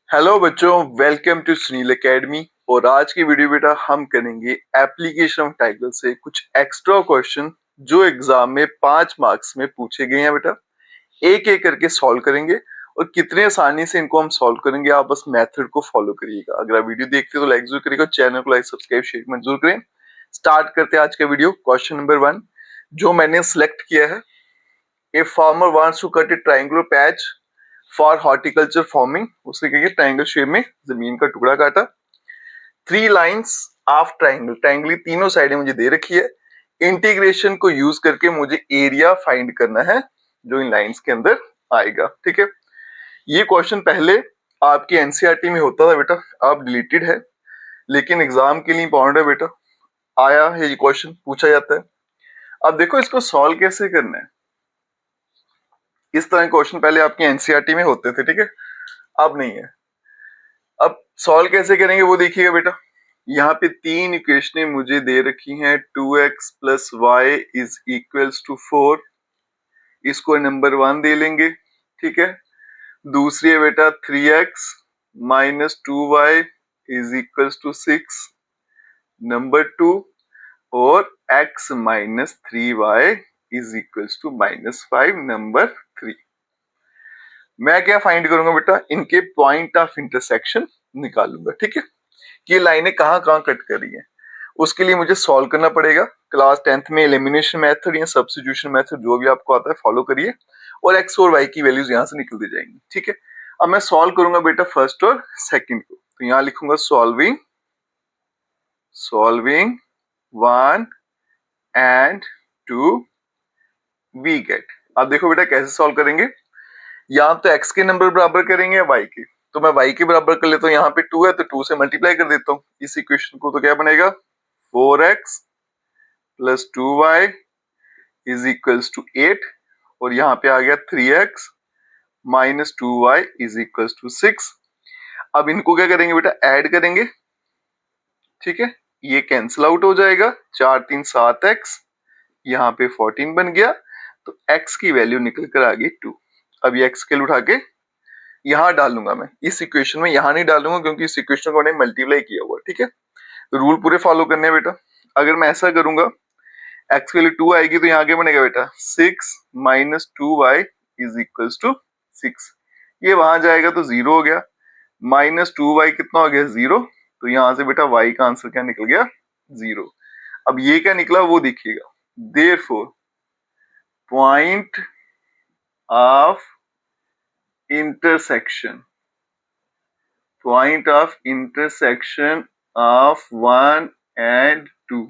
Hello बच्चों, welcome to Sunil academy. और आज की वीडियो बेटा हम करेंगे एप्लीकेशन ऑफ टाइटल से कुछ एक्स्ट्रा क्वेश्चन जो एग्जाम में 5 मार्क्स में पूछे गए हैं बेटा। एक एक करके सॉल्व करेंगे और कितने आसानी से इनको हम सॉल्व करेंगे, आप बस मेथड को फॉलो करिएगा। अगर आप वीडियो देखते हो तो लाइक जरूर करिएगा, चैनल को लाइक सब्सक्राइब शेयर कमेंट जरूर करें। स्टार्ट करते हैं आज का वीडियो। क्वेश्चन नंबर 1 जो मैंने सिलेक्ट किया है, a farmer wants to cut a triangular patch for horticulture farming. उसने क्या किया, ट्रायंगल शेप में जमीन का टुकड़ा काटा। 3 लाइंस ऑफ ट्रायंगल, ट्रायंगल की तीनों साइडें मुझे दे रखी है। इंटीग्रेशन को यूज करके मुझे एरिया फाइंड करना है जो इन लाइंस के अंदर आएगा। ठीक है, ये क्वेश्चन पहले आपकी एनसीईआरटी में होता था बेटा, अब डिलीटेड है, लेकिन एग्जाम के लिए इंपॉर्टेंट है बेटा। आया है ये क्वेश्चन, पूछा जाता है। अब देखो इसको सॉल्व कैसे करना है। इस तरह के क्वेश्चन पहले आपकी एनसीईआरटी में होते थे, ठीक है, अब नहीं है। अब सॉल्व कैसे करेंगे वो देखिएगा बेटा। यहाँ पे 3 इक्वेशनें मुझे दे रखी हैं। 2x plus y is equals to 4, इसको नंबर 1 दे लेंगे। ठीक है, दूसरी है बेटा 3x minus 2y is equals to 6, number 2। और x minus 3y is equals to minus 5, number 3। मैं क्या फाइंड करूंगा बेटा, इनके पॉइंट ऑफ इंटरसेक्शन निकालूंगा। ठीक है, कि ये लाइनें कहाँ कहाँ कट कर रही हैं, उसके लिए मुझे सॉल्व करना पड़ेगा। क्लास 10th में एलिमिनेशन मेथड या सब्स्टिट्यूशन मेथड जो भी आपको आता है फॉलो करिए, और एक्स और वाई की वैल्यूज यहाँ से निकलती जाएंगी। ठीक है, अब मैं सॉल्व करूंगा बेटा फर्स्ट और सेकंड को। तो यहाँ लिखूंगा सॉल्विंग 1 एंड 2 वी गेट। अब देखो बेटा कैसे सॉल्व करेंगे। यहाँ तो x के नंबर बराबर करेंगे या y के, तो मैं y के बराबर कर लेता हूँ। यहाँ पे 2 है तो 2 से मल्टीप्लाई कर देता हूँ इस इक्वेशन को। तो क्या बनेगा 4x plus 2y is equals to 8, और यहाँ पे आ गया 3x minus 2y is equals to 6। अब इनको क्या करेंगे बेटा, ऐड करेंगे। ठीक है, ये कैंसिल आउट हो जाएगा, 4 3 7x, यहाँ पे 14 बन गया। तो x की वैल्यू निकल कर आ गई 2। अब ये x के उठा के यहाँ डालूंगा मैं इस इक्वेशन में, यहाँ नहीं डालूंगा क्योंकि इस इक्वेशन को मैंने मल्टीप्लाई किया हुआ। ठीक है, रूल पूरे फॉलो करने हैं बेटा। अगर मैं ऐसा करूंगा, x वैल्यू 2 आएगी तो यहाँ क्या बनेगा बेटा 6 minus 2y is equals to 6। ये वहां जाएगा तो 0 हो गया, माइनस 2y कितना हो गया 0। तो यहाँ से बेटा y का आंसर क्या निकल गया 0। अब ये क्या निकला वो देखिएगा। Therefore point of intersection, point of intersection of 1 and 2,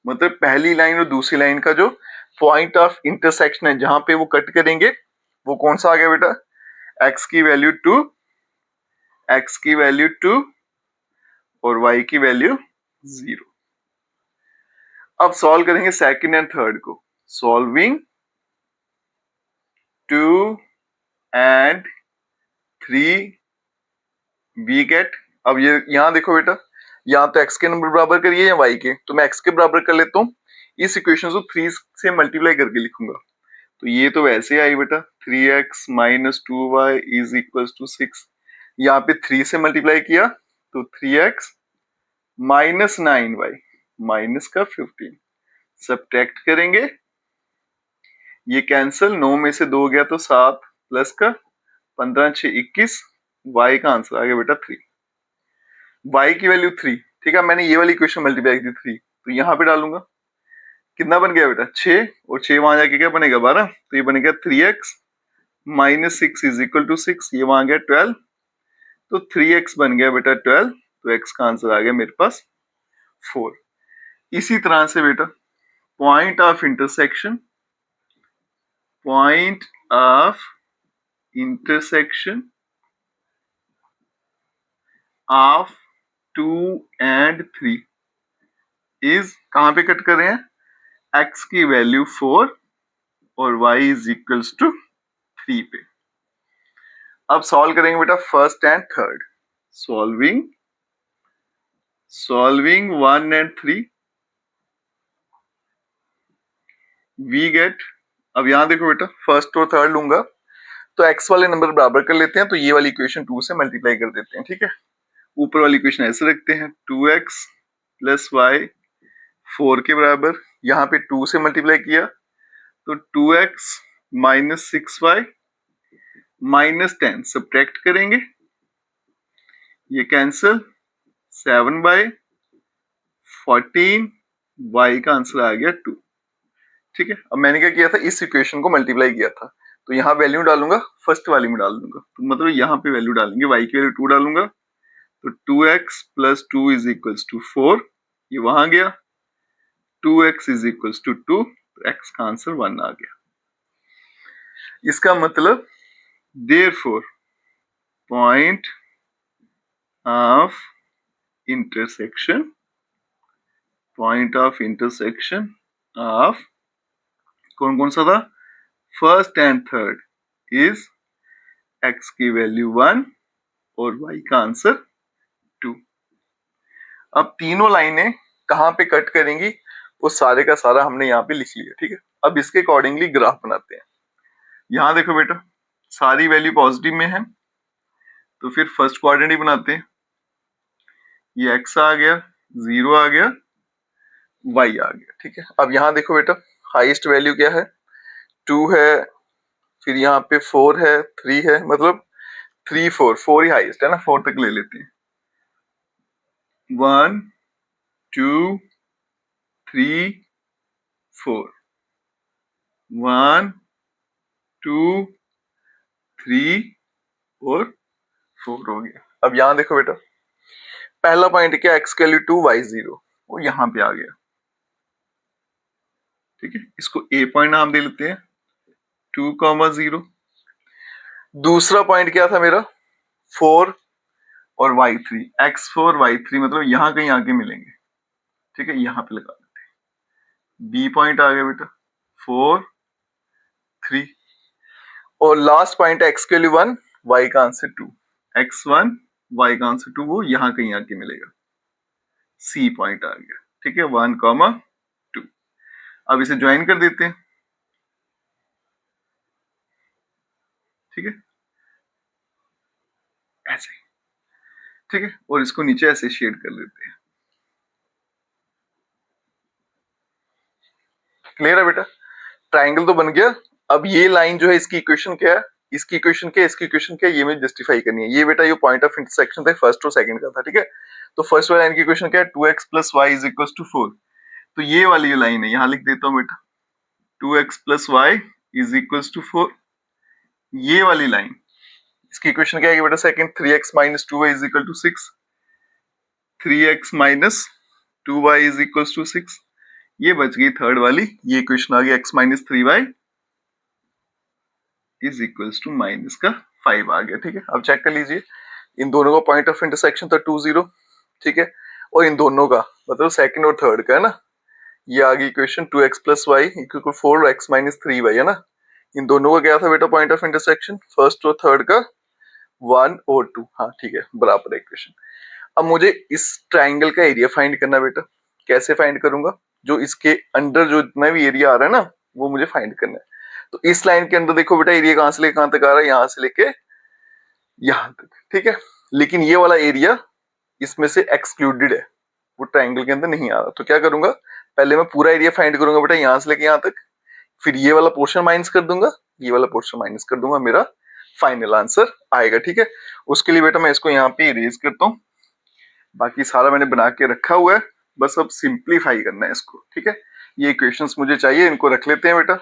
मतलब पहली लाइन और दूसरी लाइन का जो पॉइंट ऑफ इंटरसेक्शन है, जहां पे वो कट करेंगे, वो कौन सा आ गया बेटा, x की वैल्यू 2, x की वैल्यू 2 और y की वैल्यू 0। अब सॉल्व करेंगे सेकंड एंड थर्ड को। Solving 2 and 3 we get. अब ये यहाँ देखो बेटा, यहाँ तो x के नंबर बराबर करिए या y के, तो मैं x के बराबर कर लेता हूँ। इस इक्वेशन को 3 से मल्टीप्लाई करके लिखूंगा। तो ये तो वैसे आई बेटा 3x minus 2y is equal to 6। यहाँ पे 3 से मल्टीप्लाई किया तो 3x माइनस 9y माइनस का 15, सब्ट्रैक्ट करेंगे, ये कैंसिल, 9 में से 2 गया तो 7 प्लस का 15 6 21, y का आंसर आ गया बेटा 3, y की वैल्यू 3। ठीक है, मैंने ये वाली इक्वेशन मल्टीप्लाई की 3, तो यहाँ पे डालूंगा, कितना बन गया बेटा 6, और 6 वहां जाके क्या बनेगा 12, तो ये बनेगा 3x minus 6 is equal to 6, ये वहां गया 12, तो 3x बन गया बेटा 12, तो x का आंसर आ गया मेरे पास 4। इसी तरह से बेटा point of intersection, point of intersection of 2 and 3 is, कहां पे कट कर रहे हैं, x की वैल्यू 4 और y इज इक्वल्स टू 3 पे। अब सॉल्व करेंगे बेटा first and third. Solving 1 and 3 we get. अब यहां देखो बेटा फर्स्ट और थर्ड लूंगा तो x वाले नंबर बराबर कर लेते हैं, तो ये वाली इक्वेशन 2 से मल्टीप्लाई कर देते हैं, ठीक है। ऊपर वाली इक्वेशन ऐसे रखते हैं, 2x प्लस वाई 4 के बराबर, यहाँ पे 2 से मल्टीप्लाई किया तो 2x minus 6y minus 10 subtract करेंगे, ये कैंसिल, 7/14, y का आंसर आ गया 2, ठीक है। अब मैंने क्या किया था, इस इक्वेशन को मल्टीप्लाई किया था, तो यहाँ वैल्यू डालूंगा, फर्स्ट वाली में डाल दूंगा, तो मतलब यहाँ पे वैल्यू डालेंगे, y की वैल्यू 2 डालूंगा, तो 2x plus 2 is equals to 4, ये वहां गया, 2x इज इक्वल्स टू 2, तो x का आंसर 1 आ गया। इसका मतलब therefore point of intersection of कौन कौन सा था, first and third is x की वैल्यू 1 और y का आंसर 2। अब तीनों लाइनें कहां पे कट करेंगी वो सारे का सारा हमने यहाँ पे लिख लिया, ठीक है। अब इसके अकॉर्डिंगली ग्राफ बनाते हैं। यहाँ देखो बेटा, सारी वैल्यू पॉजिटिव में है, तो फिर फर्स्ट क्वाड्रेंट ही बनाते हैं, ये x आ गया, 0 आ गया, y आ गया, ठीक है। अब यहाँ देखो बेटा, हाईएस्ट वैल्यू क्या है, 2 है, फिर यहाँ पे 4 है, 3 है, मतलब 3 4 ही हाईएस्ट है ना, 4 तक ले लेते हैं, 1 2 3 4, 1 2 3 और 4 हो गया। अब यहाँ देखो बेटा, पहला पॉइंट क्या, x की वैल्यू 2 y 0, वो यहाँ पे आ गया, ठीक है। इसको a पॉइंट नाम दे लेते हैं, 2,0। दूसरा पॉइंट क्या था मेरा, 4 और y3, x4 y3 मतलब यहाँ कहीं आके मिलेंगे, ठीक है, यहाँ पे लगा देते हैं, b पॉइंट आ गया बेटा 4 3, और लास्ट पॉइंट x की वैल्यू 1 y का आंसर 2, x1 y का आंसर 2, वो यहाँ कहीं आके मिलेगा, c पॉइंट आ गया, ठीक है, 1,2। अब इसे ज्वाइन कर देते हैं, ठीक है, ऐसे, ठीक है, और इसको नीचे ऐसे शेड कर देते हैं। क्लियर है बेटा, ट्राइंगल तो बन गया। अब ये लाइन जो है, इसकी इक्वेशन क्या है, इसकी इक्वेशन क्या है, इसकी इक्वेशन क्या है, ये मुझे जस्टिफाई करनी है। ये बेटा ये पॉइंट ऑफ इंटरसेक्शन था फर्स्ट और सेकंड का था, ठीक है। तो फर्स्ट वाली लाइन की इक्वेशन क्या है, 2x plus y is equal to 4, तो ये वाली जो लाइन है यहां लिख देता हूं बेटा, 2x plus y is equal to 4, ये वाली लाइन, इसकी इक्वेशन क्या है बेटा, second 3x minus 2y is equal to 6, 3x minus 2y is equal to 6, ये बच गई थर्ड वाली, ये इक्वेशन आ गई x minus 3y is equals to minus का 5 आ गया, ठीक है। अब चेक कर लीजिए, इन दोनों का पॉइंट ऑफ इंटरसेक्शन था 2 0, ठीक है, और इन दोनों का मतलब सेकंड और थर्ड का है ना, ये आ गई equation 2x plus Y equal 4 और x माइनस 3y है ना। इन दोनों का क्या था बेटा पॉइंट ऑफ इंटरसेक्शन, फर्स्ट और थर्ड का 1 और 2, हाँ ठीक है, बराबर है इक्वेशन। अब मुझे इस ट्राइंगल का एरिया फाइंड करना बेटा, कैसे फाइंड करूंगा, जो इसके अंडर जो जितना भी एरिया आ रहा है ना वो मुझे फाइंड करना है। तो इस लाइन के अंदर देखो बेटा, एरिया कहां से लेके कहां तक आ रहा है, यहां से लेके यहां तक, ठीक है। लेकिन ये वाला एरिया इसमें से एक्सक्लूडेड है, वो ट्राइंगल के अंदर नहीं आ रहा। तो क्या करूंगा, पहले मैं पूरा एरिया फाइंड करूंगा बेटा, यहां से लेके यहां तक, फिर ये वाला पोर्शन माइनस कर दूंगा, ये वाला पोर्शन माइनस कर दूंगा, मेरा फाइनल आंसर आएगा, ठीक है। उसके लिए बेटा मैं इसको यहाँ पे इरेज करता हूँ, बाकी सारा मैंने बना के रखा हुआ है, बस अब सिंप्लीफाई करना है इसको, ठीक है। ये इक्वेशंस मुझे चाहिए, इनको रख लेते हैं बेटा।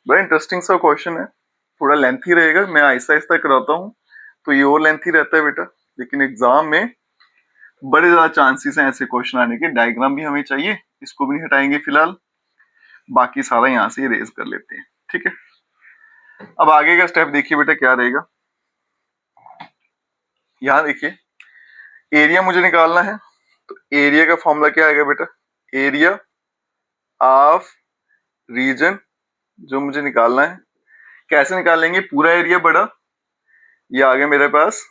बड़ा इंटरेस्टिंग सा क्वेश्चन है, थोड़ा लेंथी रहेगा, मैं आहिस्ता आहिस्ता कराता हूँ तो ये और लेंथी रहता है बेटा, लेकिन एग्जाम में बड़े ज्यादा चांसेस हैं ऐसे क्वेश्चन आने के। डायग्राम भी हमें चाहिए, इसको भी नहीं हटाएंगे फिलहाल, बाकी सारा यहाँ से इरेज कर लेते हैं, ठीक है। अब आगे का स्टेप देखिए बेटा क्या रहेगा, यहाँ देखिए एरिया मुझे निकालना है, तो एरिया का फॉर्मूला क्या आएगा बेटा, एरिया ऑफ रीजन जो मुझे निकालना है, कैसे निकालेंगे, पूरा एरिया बड़ा, ये आ गया मेरे पास,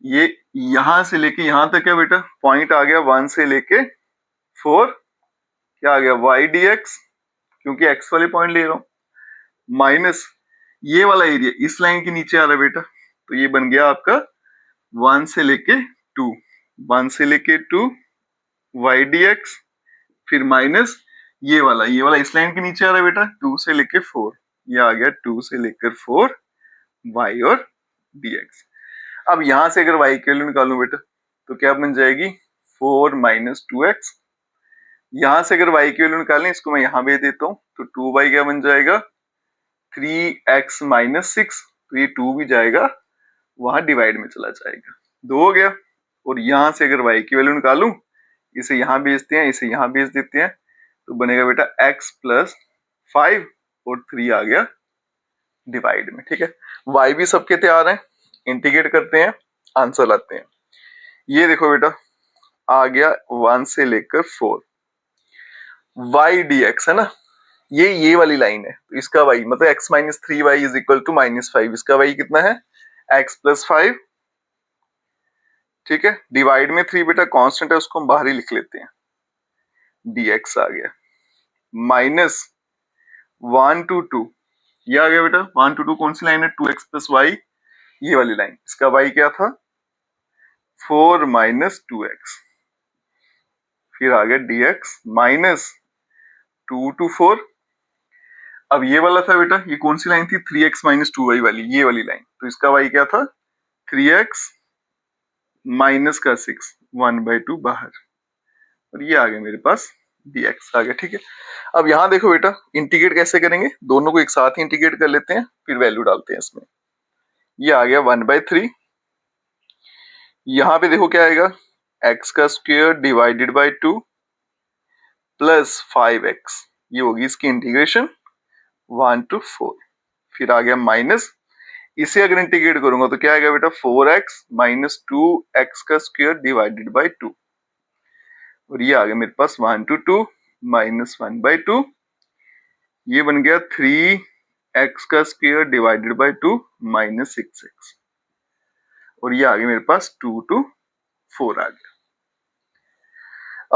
ये यहां से लेके यहां तक है बेटा, पॉइंट आ गया 1 से लेके 4, क्या आ गया y dx, क्योंकि x वाले पॉइंट ले रहा हूं, माइनस ये वाला एरिया इस लाइन के नीचे आ रहा है बेटा, तो ये बन गया आपका 1 से लेके 2, 1 से लेके 2 y dx, फिर माइनस ये वाला इस लाइन के नीचे आ रहा है बेटा 2 से लेके 4, ये आ गया 2 से लेकर 4 y और dx। अब यहां से अगर y की वैल्यू निकालूं बेटा तो क्या बन जाएगी 4 माइनस 2x। यहां से अगर y की वैल्यू निकालनी इसको मैं यहां भेज देता हूं, तो 2y क्या बन जाएगा 3x माइनस 6, तो ये 2 भी जाएगा वहां डिवाइड में चला जाएगा, 2 हो गया। और यहां से अगर y की वैल्यू निकालूं, इसे यहां भेजते हैं, इसे यहां भेज देते हैं, तो बनेगा बेटा x प्लस 5 और 3 आ गया डिवाइड में। ठीक है, y भी सबके तैयार हैं, इंटीग्रेट करते हैं, आंसर लाते हैं। ये देखो बेटा आ गया 1 से लेकर 4 y dx है ना, ये वाली लाइन है, तो इसका y मतलब x minus 3y is equal to -5, इसका y कितना है x प्लस 5। ठीक है, डिवाइड में 3 बेटा कांस्टेंट है, उसको हम बाहर ही लिख लेते हैं, dx आ गया माइनस 1 to 2, ये आ गया बेटा 1 to 2 कौन सी लाइन है 2x प्लस वाई, ये वाली लाइन, इसका y क्या था 4 माइनस 2x, फिर आ गया dx माइनस 2 to 4। अब ये वाला था बेटा, ये कौन सी लाइन थी 3x माइनस 2y वाली, ये वाली लाइन, तो इसका y क्या था 3x माइनस का 6, 1/2 बाहर, और ये आ गया मेरे पास dx आ गया। ठीक है, अब यहां देखो बेटा इंटीग्रेट कैसे करेंगे, दोनों को एक साथ ही इंटीग्रेट कर लेते हैं, फिर वैल्यू डालते हैं इसमें। ये आ गया 1/3, यहां पे देखो क्या आएगा x का square divided by 2 plus 5x, ये होगी इसकी इंटीग्रेशन 1 to 4, फिर आ गया माइनस, इसे अगर इंटीग्रेट करूंगा तो क्या आएगा बेटा 4x माइनस 2x का स्क्वायर डिवाइडेड बाय 2, और ये आ गया मेरे पास 1 to 2 माइनस 1/2, ये बन गया 3x का square divided by 2 minus 6x, और ये आ गया मेरे पास 2 to 4 आ गया।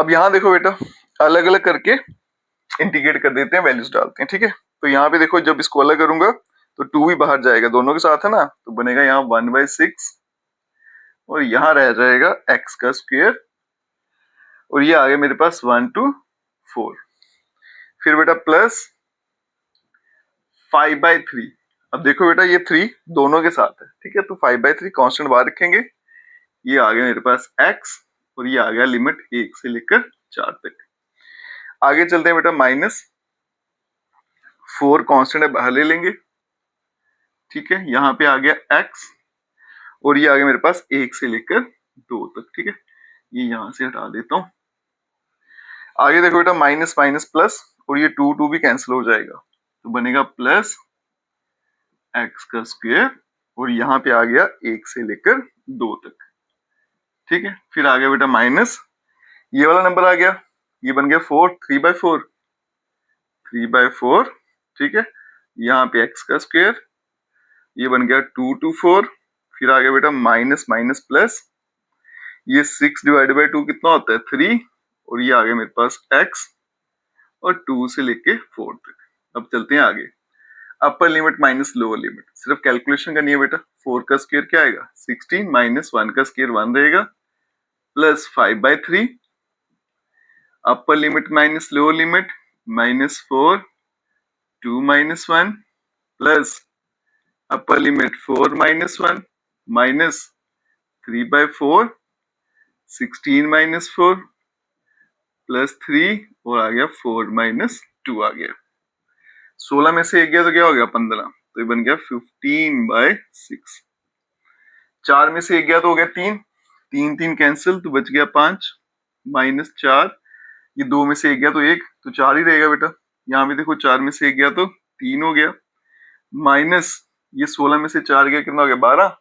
अब यहां देखो बेटा अलग अलग करके इंटीग्रेट कर देते हैं, वैल्यूज डालते हैं। ठीक है, तो यहाँ पे देखो जब इसको अलग करूंगा तो 2 भी बाहर जाएगा, दोनों के साथ है ना, तो बनेगा यहाँ 1/6 और यहाँ रह जाएगा x का स्क्वायर, और ये आ गया मेरे पास 1 to 4, फिर बेटा प्लस 5/3। अब देखो बेटा ये 3 दोनों के साथ है, ठीक है, तो 5/3 कांस्टेंट बाहर रखेंगे, ये आ गया मेरे पास x, और ये आ गया लिमिट 1 से लेकर 4 तक। आगे चलते हैं बेटा माइनस 4 कांस्टेंट है बाहर ले लेंगे, ठीक है, यहाँ पे आ गया x, और ये आ गया मेरे पास 1 से लेकर 2 तक। ठीक है, ये यहां से हटा देता हूं। आगे देखो बेटा माइनस माइनस प्लस, और ये 2 भी कैंसिल हो जाएगा, तो बनेगा प्लस x का स्क्वायर, और यहाँ पे आ गया 1 से लेकर 2 तक। ठीक है, फिर आ गया बेटा माइनस, ये वाला नंबर आ गया, ये बन गया 4, 3/4, 3/4। ठीक है, यहाँ पे x का स्क्वायर, ये बन गया 2 to 4, फिर आ गया बेटा माइनस माइनस प्लस, ये 6 डिवाइडेड बाई 2 कितना होता है 3, और ये आ गया मेरे पास x, और 2 से लेके 4 तक। अब चलते हैं आगे, अपर लिमिट माइनस लोअर लिमिट, सिर्फ कैलकुलेशन करनी है बेटा। 4 का स्क्वायर क्या आएगा 16, माइनस 1 का स्क्वायर 1 रहेगा, प्लस 5/3, अपर limit minus lower limit -4, 2 - 1, plus upper limit 4 - 1 minus 3/4, 16 - 4 plus 3, और आ गया 4 - 2 आ गया। 16 में से 1 गया तो क्या हो गया 15, तो ये बन गया 15/6। 4 में से 1 गया तो हो गया 3, 3 कैंसिल, तो बच गया 5 -4, ये 2 में से 1 गया तो 1, तो 4 ही रहेगा बेटा। यहाँ भी देखो 4 में से 1 गया तो 3 हो गया, माइनस ये 16 में से 4 गया कितना हो गया 12,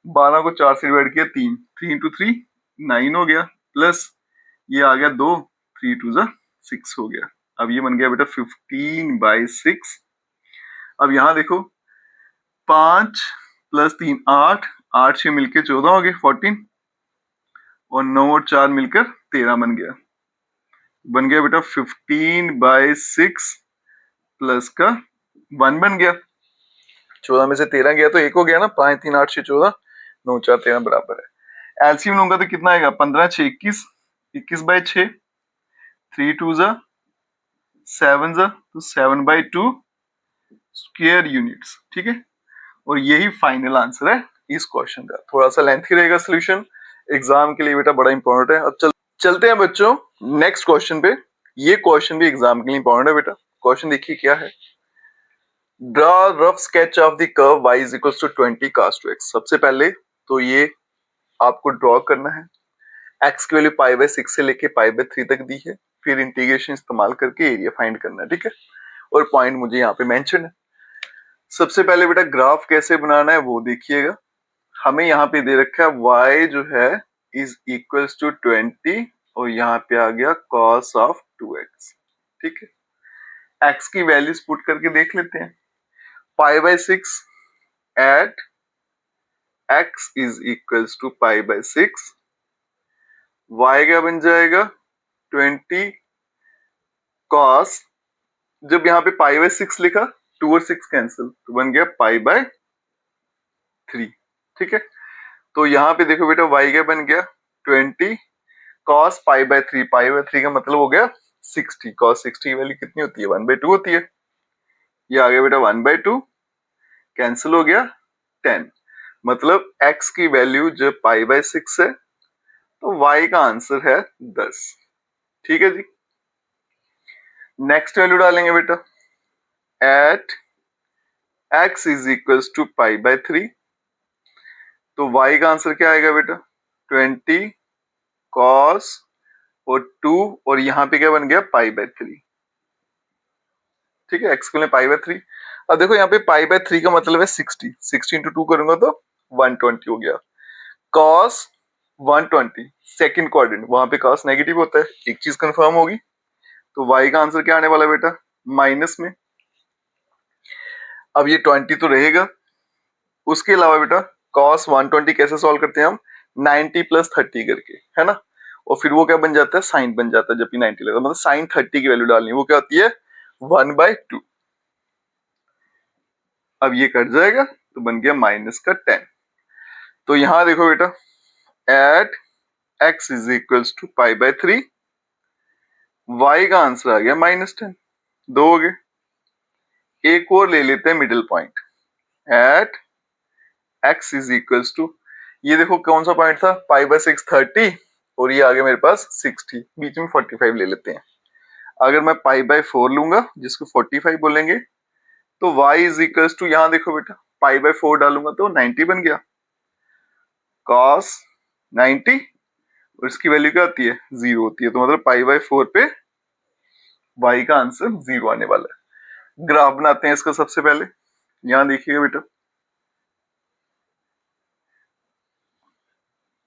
12 को 4 से डिवाइड किया 3, 3 into 3 9 हो गया, प्लस ये आ गया 2, 3 2 6 हो गया। अब ये बन गया बेटा 15/6। अब यहाँ देखो 5 + 3 8, 8 से मिलकर 14 हो गए 14, और 9 और 4 मिलकर 13 बन गया, बन गया बेटा 15/6 प्लस का 1 बन गया। 14 में से 13 गया तो 1 हो गया ना, 5 3 8 6 14, 9 4 13 बराबर है। एलसीएम लूंगा तो कितना आएगा, 15 6 21, 21/6, 3 2 जा 7 जा तो 7/2 स्क्वायर यूनिट्स। ठीक है, और यही फाइनल आंसर है इस क्वेश्चन का। थोड़ा सा लेंथी रहेगा सोल्यूशन, एग्जाम के लिए बेटा बड़ा इंपॉर्टेंट है। अब चलते हैं बच्चों नेक्स्ट क्वेश्चन पे। ये क्वेश्चन भी एग्जाम के लिए इंपॉर्टेंट है बेटा। क्वेश्चन देखिए क्या है, draw rough sketch of the curve y is equal to 20 cos 2x। सबसे पहले तो ये आपको ड्रॉ करना है, x की वैल्यू π/6 से लेके π/3 तक दी है, फिर इंटीग्रेशन इस्तेमाल करके एरिया फाइंड करना है। ठीक है, और पॉइंट मुझे यहाँ पे मेंशन है। सबसे पहले बेटा ग्राफ कैसे बनाना है वो देखिएगा। हमें यहाँ पे दे रखा है y जो है इज इक्वल्स टू 20 और यहाँ पे आ गया cos ऑफ 2x। ठीक है, x की वैल्यूज पुट करके देख लेते हैं। π/6 at x is equals to π/6, y क्या बन जाएगा 20 cos, जब यहाँ पे π/6 लिखा 2 और 6 कैंसिल तो बन गया π/3। ठीक है, तो यहाँ पे देखो बेटा y क्या बन गया 20 cos π/3, π/3 का मतलब हो गया 60, cos 60 की वैल्यू कितनी होती है 1/2 होती है। ये आ गया बेटा 1/2, कैंसिल हो गया 10, मतलब x की वैल्यू जब π/6 है तो y का आंसर है 10। ठीक है जी, नेक्स्ट वैल्यू डालेंगे बेटा, at x is equals to π/3, तो y का आंसर क्या आएगा बेटा 20 cos और 2 और यहाँ पे क्या बन गया π/3। ठीक है, x को लें π/3। अब देखो यहाँ पे π/3 का मतलब है 60, 60 इंटू 2 करूंगा तो 120 हो गया। cos 120 सेकंड क्वाड्रेंट, वहां पे cos नेगेटिव होता है, एक चीज कंफर्म होगी। तो y का आंसर क्या आने वाला बेटा माइनस में। अब ये 20 तो रहेगा, उसके अलावा बेटा cos 120 कैसे सॉल्व करते हैं हम, 90 + 30 करके, है ना, और फिर वो क्या बन जाता है साइन बन जाता है जब भी 90 लगा, मतलब साइन 30 की वैल्यू डालनी है, वो क्या होती है 1/2। अब ये कट जाएगा तो बन गया -10। तो यहां देखो बेटा at x is equals to π/3, y का आंसर आ गया -10, दो हो गए। एक और ले लेते हैं middle point, at x is equals to, ये देखो कौन सा पॉइंट था π/6 30 और ये आ गया मेरे पास 60, बीच में 45 ले लेते हैं। अगर मैं π/4 लूंगा जिसको 45 बोलेंगे तो y इज इक्वल्स टू, यहां देखो बेटा π/4 डालूंगा तो 90 बन गया, cos 90 और इसकी वैल्यू क्या होती है 0 होती है, तो मतलब π/4 पे y का आंसर 0 आने वाला है। ग्राफ बनाते हैं इसका। सबसे पहले यहां देखिएगा बेटा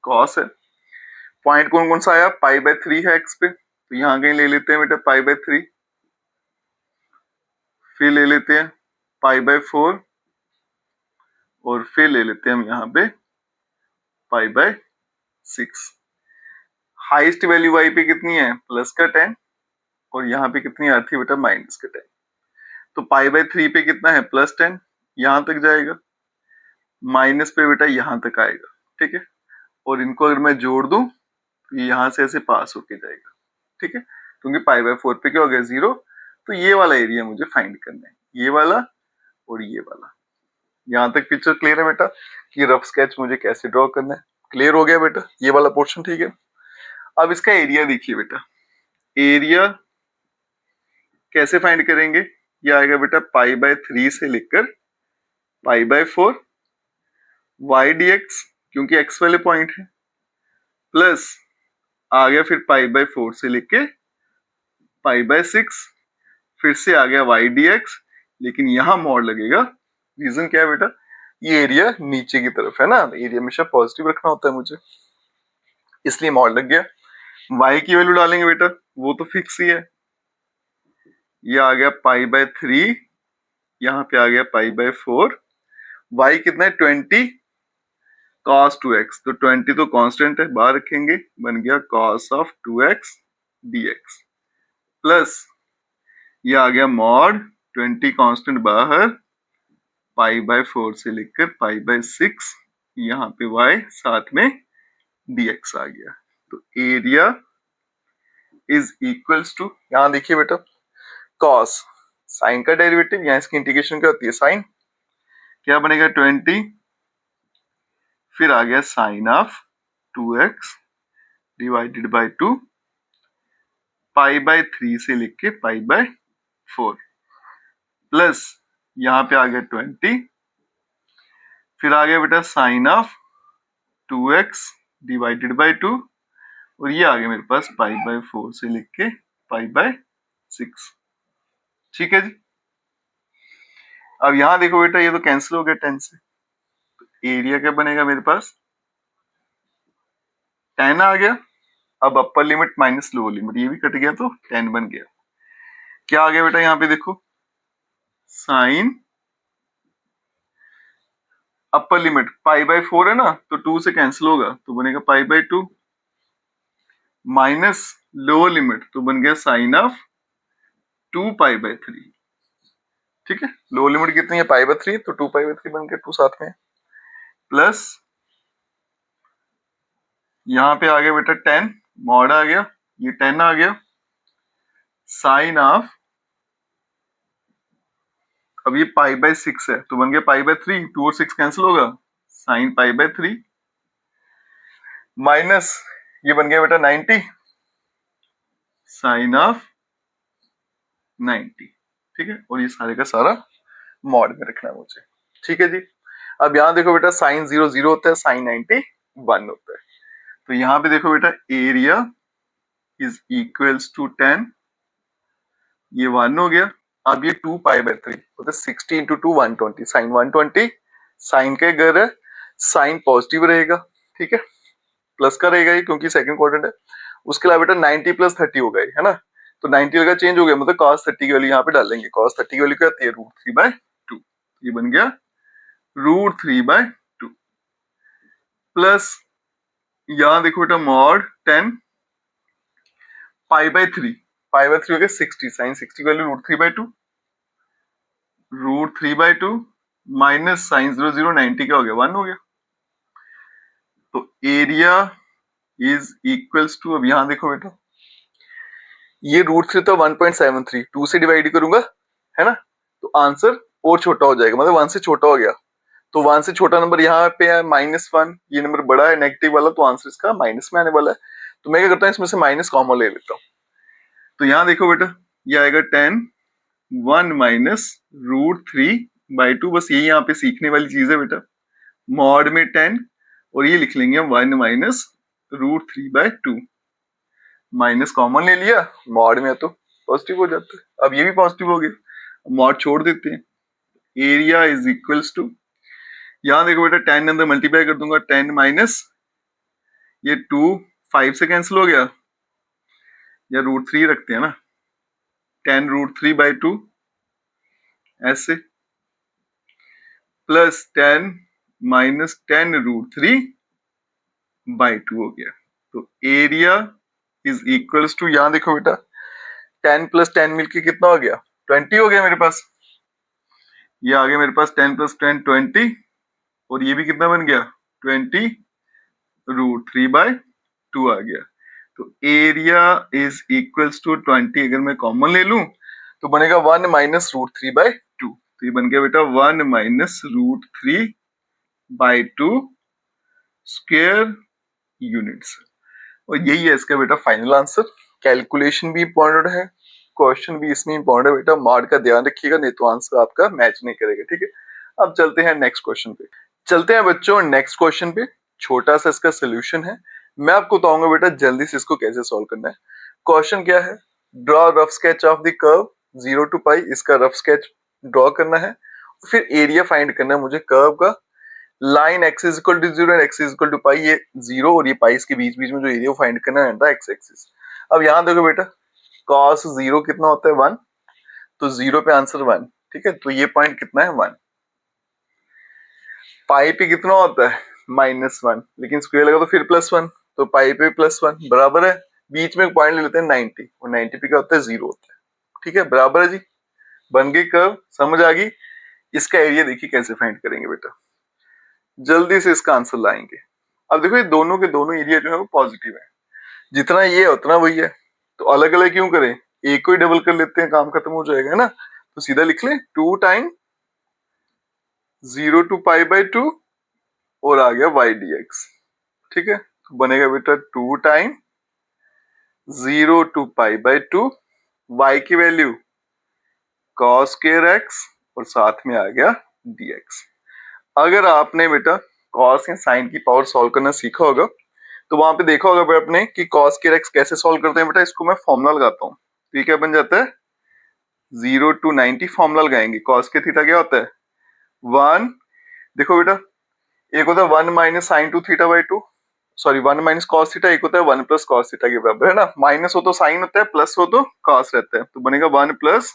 cos है, पॉइंट कौन कौन सा आया π/3 है x पे, तो यहां कहीं ले लेते हैं बेटा π/3, फिर ले लेते हैं π/4 और फिर ले लेते हैं हम यहाँ पे π/6। हाईएस्ट वैल्यू y पे कितनी है +10 और यहाँ पे कितनी आती है बेटा -10, तो π/3 पे कितना है +10, यहां तक जाएगा, माइनस पे बेटा यहां तक आएगा। ठीक है, और इनको अगर मैं जोड़ दूं तो ये यहां से ऐसे पास होके जाएगा। ठीक है, क्योंकि π/4 पे क्या हो गया 0, तो ये वाला एरिया मुझे फाइंड करना है, ये वाला और ये वाला। यहां तक पिक्चर क्लियर है बेटा कि रफ स्केच मुझे कैसे ड्रॉ करना है, क्लियर हो गया बेटा ये वाला पोर्शन। ठीक है, अब इसका एरिया देखिए बेटा, एरिया कैसे फाइंड करेंगे, ये आएगा बेटा π/3 से लेकर π/4 y dx, क्योंकि x वाले पॉइंट है, प्लस आ गया फिर π/4 से लेके π/6, फिर से आ गया y dx, लेकिन यहां मॉड लगेगा। रीजन क्या है बेटा, ये एरिया नीचे की तरफ है ना, एरिया हमेशा पॉजिटिव रखना होता है मुझे, इसलिए मॉड लग गया। y की वैल्यू डालेंगे बेटा, वो तो फिक्स ही है, ये आ गया π/3, यहाँ पे आ गया π/4, y कितना है 20 cos 2x, तो 20 तो कांस्टेंट है बाहर रखेंगे, बन गया cos of 2x dx, plus ये आ गया मॉड 20 कांस्टेंट बाहर पाई बाय 4 से लेकर पाई बाय 6, यहाँ पे y साथ में dx आ गया। तो एरिया इज इक्वल्स टू, यहाँ देखिए बेटा, cos साइन का डेरिवेटिव, यहाँ इसकी इंटीग्रेशन क्या होती है, साइन, क्या बनेगा 20, फिर आ गया sine of 2x divided by 2, pi by 3 से लेके पाई बाय 4, प्लस यहाँ पे आ गया 20, फिर आ गया बेटा sine of 2x divided by 2, और ये आ गया मेरे पास पाई बाय 4 से लेके पाई बाय 6। ठीक है जी। अब यहां देखो बेटा, ये तो कैंसिल हो गया 10 से, तो एरिया क्या बनेगा मेरे पास, 10 आ गया। अब अपर लिमिट माइनस लोअर लिमिट, ये भी कट गया तो 10 बन गया। क्या आ गया बेटा, यहाँ पे देखो sine upper limit pi by 4 है ना, तो 2 से कैंसिल होगा तो बनेगा pi by 2, minus lower limit तो बन गया साइन ऑफ 2 पाई बाय 3। ठीक है, लोअर लिमिट कितनी है, पाई बाय 3, तो 2 पाई बाय 3 बन गया, 2 साथ में, प्लस यहाँ पे आ गया बेटा 10, मॉड आ गया, ये 10 आ गया, साइन ऑफ, अब ये पाई बाय 6 है तो बन गया पाई बाय 3, 2 और 6 कैंसिल होगा, साइन पाई बाय 3, माइनस ये बन गया बेटा 90, साइन ऑफ 90। ठीक है, और ये सारे का सारा मॉड में रखना है मुझे। ठीक है जी। अब यहाँ देखो बेटा, साइन 0 0 होता है, साइन 90 1 होता है, तो यहाँ पे देखो बेटा एरिया इज इक्वल्स टू 10, ये 1 हो गया। अब ये 2 पाई बाय 3 होता है, 60 इंटू 2 120, साइन 120, साइन का घर है, साइन पॉजिटिव रहेगा, ठीक है, प्लस का रहेगा ये क्योंकि सेकंड क्वाड्रेंट है। उसके अलावा बेटा 90 प्लस 30 हो गए, है ना, तो 90 जगह चेंज हो गया, मतलब cos 30 की वैल्यू यहाँ पे डालेंगे, cos 30 की वैल्यू क्या आती है, √3/2, ये बन गया √3/2, प्लस यहाँ देखो बेटा mod 10 pi by 3, pi by 3 हो गया 60, साइन 60 की वैल्यू √3/2 माइनस साइन 0 0 90 क्या हो गया, 1 हो गया। तो एरिया इज इक्वल्स टू, अब यहां देखो बेटा, ये √3 तो 1.73, 2 से डिवाइड करूंगा, है ना, तो आंसर और छोटा हो जाएगा, मतलब 1 से छोटा हो गया, तो 1 से छोटा नंबर यहाँ पे है -1, ये नंबर बड़ा है नेगेटिव वाला, तो आंसर इसका माइनस में आने वाला है। तो मैं क्या करता हूँ, इसमें से माइनस कॉमन ले लेता हूँ, तो यहाँ देखो बेटा ये आएगा 10 1 माइनस √3/2, बस यही यहाँ पे सीखने वाली चीज है बेटा, मॉड में 10 और ये लिख लेंगे 1 माइनस √3/2, माइनस कॉमन ले लिया, मॉड में तो पॉजिटिव हो जाता है, अब ये भी पॉजिटिव हो गया, मॉड छोड़ देते हैं। एरिया इज इक्वल्स टू, यहाँ देखो बेटा 10 अंदर मल्टीप्लाई कर दूंगा, 10 माइनस ये 2 5 से कैंसिल हो गया, या √3 रखते हैं ना, 10 √3/2 ऐसे, प्लस 10 माइनस 10 √3/2 हो गया। तो एरिया इज इक्वल्स टू, यहां देखो बेटा 10 प्लस 10 मिलके कितना हो गया, 20 हो गया मेरे पास, ये आ गया मेरे पास 10 प्लस 10 20, और ये भी कितना बन गया 20 √3/2 आ गया। तो एरिया इज इक्वल्स टू 20, अगर मैं कॉमन ले लूं तो बनेगा 1 माइनस √3/2, तो ये बन गया बेटा 1 माइनस √3/2 स्क्वायर यूनिट्स, और यही है इसका बेटा फाइनल आंसर। कैलकुलेशन भी इंपॉर्टेंट है, क्वेश्चन भी इसमें इंपॉर्टेंट है बेटा, मार्क का ध्यान रखिएगा, नहीं तो आंसर आपका मैच नहीं करेगा। ठीक है, अब चलते हैं नेक्स्ट क्वेश्चन पे। चलते हैं बच्चों नेक्स्ट क्वेश्चन पे, छोटा सा इसका सोल्यूशन है, मैं आपको बताऊंगा बेटा जल्दी से इसको कैसे सॉल्व करना है। क्वेश्चन क्या है, draw rough sketch of the curve 0 to पाई, इसका रफ स्केच ड्रॉ करना है, फिर एरिया फाइंड करना है मुझे कर्व का, line x is equal to 0 and x is equal to pi, ये 0 और ये पाई इसके बीच बीच में जो एरिया फाइंड करना है x एक्सिस। अब यहाँ देखो बेटा cos 0 कितना होता है 1, तो 0 पे आंसर 1, ठीक है, तो ये पॉइंट कितना है 1, पाई पे कितना होता है -1, लेकिन स्क्वायर लगा तो फिर +1, तो पाई पे +1 बराबर है, बीच में एक पॉइंट ले लेते हैं 90, और 90 पे क्या होता है 0 होता है। ठीक है, बराबर है जी, बन गई कर्व, समझ आ गई। इसका एरिया देखिए कैसे फाइंड करेंगे बेटा, जल्दी से इसका आंसर लाएंगे। अब देखो ये दोनों के दोनों एरिया जो है वो पॉजिटिव है, जितना ये है उतना वही है, तो अलग अलग क्यों करें, एक को ही डबल कर लेते हैं, काम खत्म हो जाएगा, है ना। तो सीधा लिख ले 2 टाइम 0 to π/2 और आ गया y dx। ठीक है, तो बनेगा बेटा 2 टाइम 0 to π/2, y की वैल्यू cos स्क्वायर x और साथ में आ गया dx। अगर आपने बेटा cos या sin की पावर सॉल्व करना सीखा होगा तो वहां पे देखा होगा बेटा आपने कि cos स्क्वायर x कैसे सॉल्व करते हैं बेटा। इसको मैं फॉर्मूला लगाता हूँ, तो ये क्या बन जाता है 0 to 90 फॉर्मूला लगाएंगे। cos के थीटा क्या होता है 1, देखो बेटा एक होता है 1 minus sign to theta by 2, sorry 1 minus cos theta, एक होता है 1 प्लस कॉस थीटा के बराबर, है ना। माइनस हो तो साइन होता है, प्लस हो तो कॉस रहता है, तो बनेगा 1 plus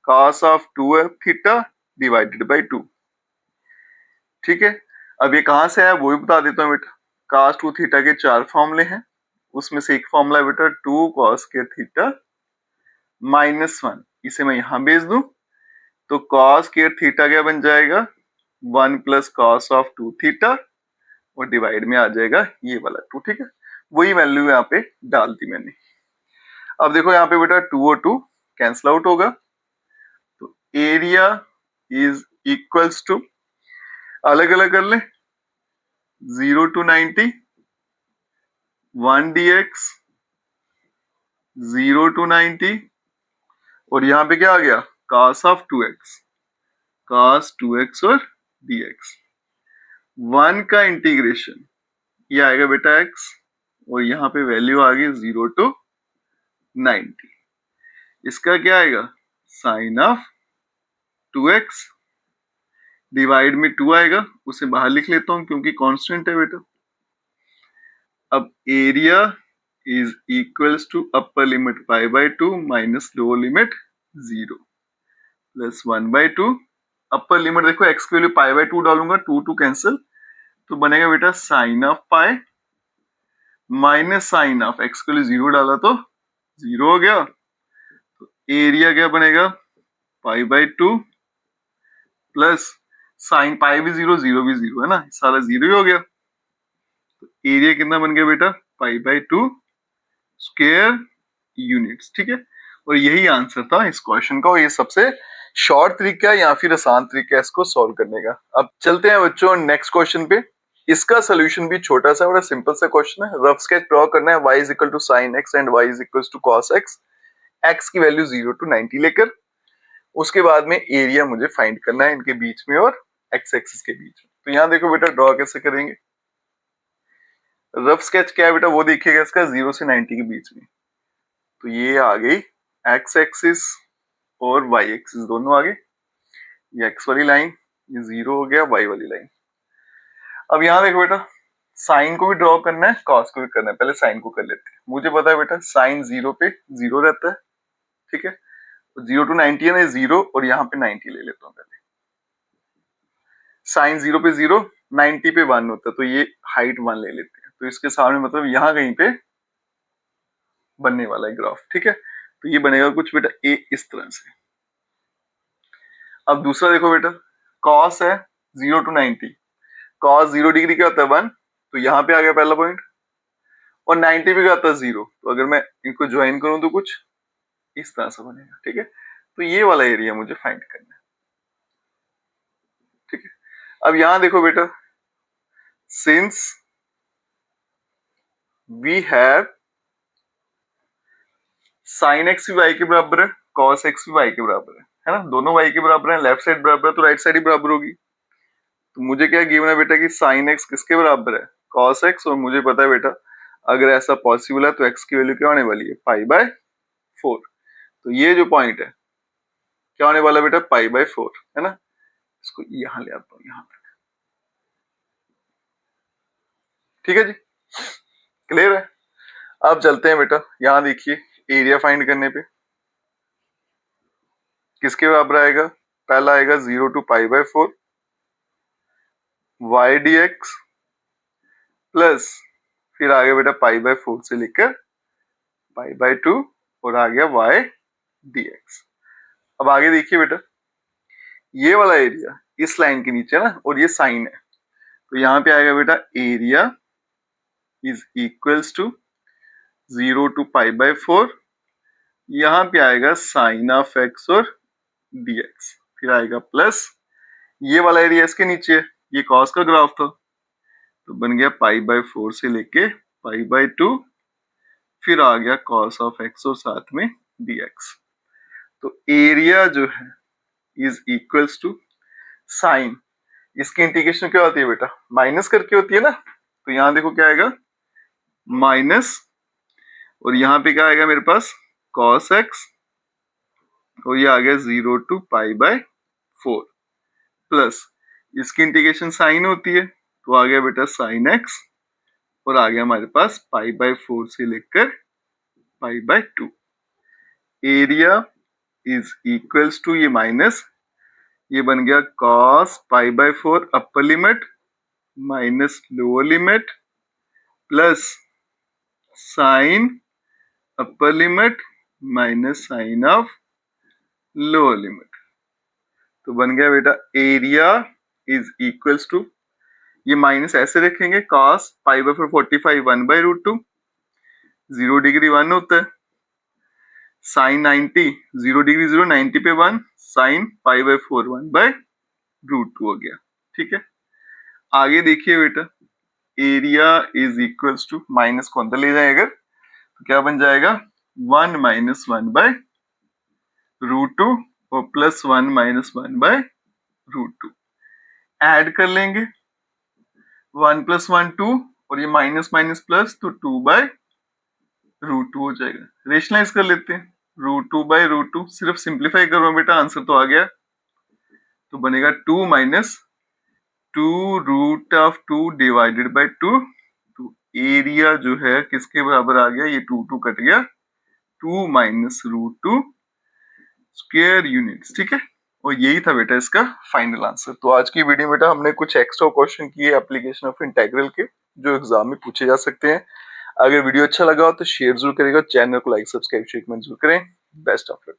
cos of 2 theta divided by 2। ठीक है, अब ये कहां से आया वो भी बता देता हूँ बेटा। कॉस 2 थीटा के 4 फॉर्मूले हैं, उसमें से एक फॉर्मूला है बेटा 2 कॉस के थीटा माइनस 1, इसे मैं यहां भेज दूं तो कॉस के थीटा क्या बन जाएगा 1 प्लस कॉस ऑफ 2 थीटा और डिवाइड में आ जाएगा ये वाला 2। ठीक है, वही वैल्यू यहाँ पे डाल दी मैंने। अब देखो यहाँ पे बेटा 2 और 2 कैंसिल आउट होगा, तो एरिया इज इक्वल्स टू, अलग अलग कर ले, 0 to 90 1 dx, 0 to 90 और यहाँ पे क्या आ गया cos of 2x, cos 2x और dx। 1 का इंटीग्रेशन ये आएगा बेटा x और यहाँ पे वैल्यू आ गई 0 to 90, इसका क्या आएगा साइन ऑफ 2x, डिवाइड में 2 आएगा, उसे बाहर लिख लेता हूं क्योंकि कांस्टेंट है बेटा। अब area is equals to upper limit π/2 minus lower limit 0 plus 1/2। Upper limit देखो x की वैल्यू π/2 डालूंगा, 2 2 कैंसिल, तो बनेगा बेटा sine of pi minus sine of x की वैल्यू 0 डाला तो 0 हो गया, तो एरिया क्या बनेगा π/2 प्लस साइन पाई भी 0 0 भी 0, है ना, सारा 0 ही हो गया। तो एरिया कितना बन गया बेटा π/2 स्क्वायर यूनिट्स। ठीक है, और यही आंसर था इस क्वेश्चन का, और ये सबसे शॉर्ट तरीका है या फिर आसान तरीका है इसको सॉल्व करने का। अब चलते हैं बच्चों नेक्स्ट क्वेश्चन पे। इसका सोल्यूशन भी छोटा सा और सिंपल सा क्वेश्चन है। रफ स्केच ड्रॉ करना है, y is equal to sine x and y is equal to cos x, x की वैल्यू 0 to 90 लेकर, उसके बाद में एरिया मुझे फाइंड करना है इनके बीच में और एक्स एक्सिस के बीच में। तो यहाँ देखो बेटा ड्रॉ कैसे करेंगे, रफ स्केच क्या है बेटा वो देखिएगा इसका 0 से 90 के बीच में। तो ये आ गई एक्स एक्सिस और वाई एक्सिस दोनों आ गए, ये एक्स वाली लाइन, ये 0 हो गया, वाई वाली लाइन। अब यहाँ देखो बेटा साइन को भी ड्रॉ करना है, कॉस को भी करना है, पहले साइन को कर लेते हैं। मुझे पता है बेटा साइन 0 पे 0 रहता है, ठीक है, 0 to 90 है ना 0, और यहाँ पे 90 ले लेता हूँ पहले। साइन 0 पे 0, 90 पे 1 होता है, तो ये हाइट 1 ले लेते हैं, तो इसके सामने मतलब यहाँ कहीं पे बनने वाला है ग्राफ। ठीक है, तो ये बनेगा कुछ बेटा ए इस तरह से। अब दूसरा देखो बेटा कॉस है 0 to 90, कॉस 0 डिग्री क्या होता है 1, तो यहाँ पे आ गया पहला पॉइंट, और 90 पे क्या होता है 0, तो अगर मैं इनको ज्वाइन करूं तो कुछ इस तरह से बनेगा। ठीक है, तो ये वाला एरिया मुझे फाइंड करना है। ठीक है, अब यहां देखो बेटा since we have sine x भी y के बराबर है, कॉस एक्स भी y के बराबर है ना, दोनों y के बराबर है, लेफ्ट साइड बराबर है तो राइट साइड ही बराबर होगी। तो मुझे क्या गिवन है बेटा कि साइन एक्स किसके बराबर है कॉस एक्स, और मुझे पता है बेटा अगर ऐसा पॉसिबल है तो x की वैल्यू क्या होने वाली है π/4। तो ये जो पॉइंट है क्या होने वाला बेटा π/4, है ना। इसको यहां ले आता हूं यहां तक। ठीक है जी, क्लियर है। अब चलते हैं बेटा, यहां देखिए एरिया फाइंड करने पे किसके बराबर आएगा, पहला आएगा 0 to π/4 y dx प्लस फिर आ गया बेटा π/4 से लेकर π/2 और आ गया y dx। अब आगे देखिए बेटा ये वाला एरिया इस लाइन के नीचे ना, और ये साइन है, तो यहाँ पे आएगा बेटा area is equals to 0 to π/4, यहाँ पे आएगा साइन ऑफ एक्स और dx, फिर आएगा प्लस ये वाला एरिया इसके नीचे, ये कॉस का ग्राफ था, तो बन गया π/4 से लेके π/2, फिर आ गया कॉस ऑफ एक्स और साथ में dx। तो एरिया जो है इज इक्वल्स टू साइन, इसकी इंटीग्रेशन क्या होती है बेटा, माइनस करके होती है ना, तो यहाँ देखो क्या आएगा माइनस, और यहाँ पे क्या आएगा मेरे पास cos x, और ये आ गया 0 to π/4, प्लस इसकी इंटीग्रेशन साइन होती है, तो आ गया बेटा साइन x, और आ गया हमारे पास π/4 से लेकर π/2। एरिया इज इक्वल्स टू ये माइनस, ये बन गया cos π/4 upper limit minus lower limit plus sine upper limit minus sine of lower limit, तो बन गया बेटा एरिया इज इक्वल्स टू, ये माइनस ऐसे रखेंगे cos π/4 45 1/√2, 0 डिग्री 1 होता है, साइन 90 0 डिग्री 0 90 पे 1, साइन π/4 1/√2 हो गया। ठीक है, आगे देखिए बेटा area is equals to, minus को अंदर ले जाए अगर तो क्या बन जाएगा 1 - 1/√2 और प्लस 1 - 1/√2, ऐड कर लेंगे 1 + 1 2, और ये माइनस माइनस प्लस, तो 2/√2 हो जाएगा। रेशनलाइज कर लेते हैं, √2/√2 सिर्फ सिंप्लीफाई करो बेटा, आंसर तो आ गया, तो बनेगा 2 - 2√2 डिवाइडेड बाय 2, तो एरिया जो है किसके बराबर आ गया, ये 2 कट गया, 2 - √2 स्क्वायर यूनिट्स। ठीक है, और यही था बेटा इसका फाइनल आंसर। तो आज की वीडियो में बेटा हमने कुछ एक्स्ट्रा क्वेश्चन किए एप्लीकेशन ऑफ इंटीग्रल के, जो एग्जाम में पूछे जा सकते हैं। अगर वीडियो अच्छा लगा हो तो शेयर जरूर करेगा, चैनल को लाइक सब्सक्राइब शेयर जरूर करें। Best of luck.